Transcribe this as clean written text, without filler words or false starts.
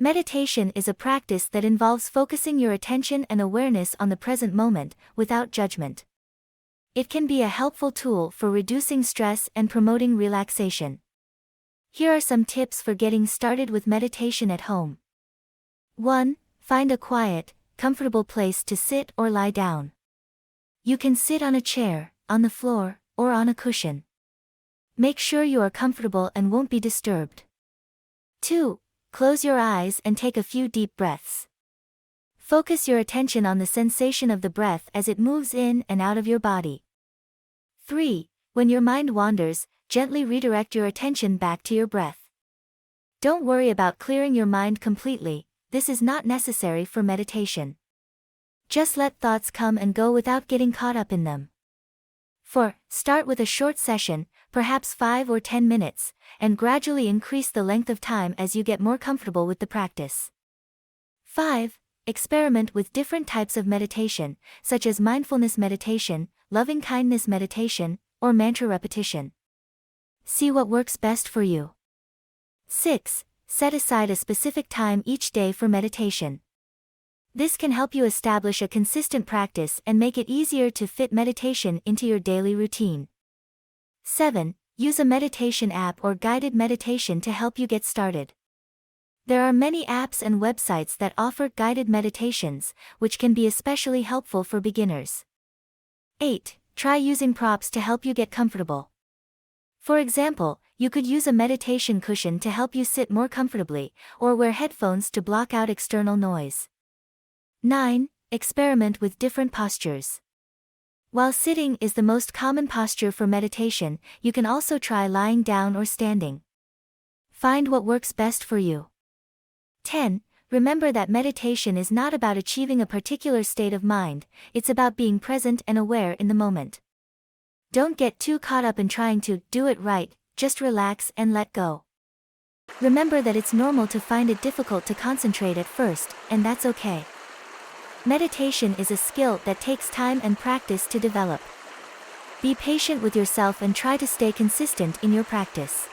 Meditation is a practice that involves focusing your attention and awareness on the present moment, without judgment. It can be a helpful tool for reducing stress and promoting relaxation. Here are some tips for getting started with meditation at home. 1. Find a quiet, comfortable place to sit or lie down. You can sit on a chair, on the floor, or on a cushion. Make sure you are comfortable and won't be disturbed. 2. Close your eyes and take a few deep breaths. Focus your attention on the sensation of the breath as it moves in and out of your body. 3. When your mind wanders, gently redirect your attention back to your breath. Don't worry about clearing your mind completely, this is not necessary for meditation. Just let thoughts come and go without getting caught up in them. 4. Start with a short session, perhaps 5 or 10 minutes, and gradually increase the length of time as you get more comfortable with the practice. 5. Experiment with different types of meditation, such as mindfulness meditation, loving-kindness meditation, or mantra repetition. See what works best for you. 6. Set aside a specific time each day for meditation. This can help you establish a consistent practice and make it easier to fit meditation into your daily routine. 7. Use a meditation app or guided meditation to help you get started. There are many apps and websites that offer guided meditations, which can be especially helpful for beginners. 8. Try using props to help you get comfortable. For example, you could use a meditation cushion to help you sit more comfortably, or wear headphones to block out external noise. 9. Experiment with different postures. While sitting is the most common posture for meditation, you can also try lying down or standing. Find what works best for you. 10. Remember that meditation is not about achieving a particular state of mind, it's about being present and aware in the moment. Don't get too caught up in trying to do it right, just relax and let go. Remember that it's normal to find it difficult to concentrate at first, and that's okay. Meditation is a skill that takes time and practice to develop. Be patient with yourself and try to stay consistent in your practice.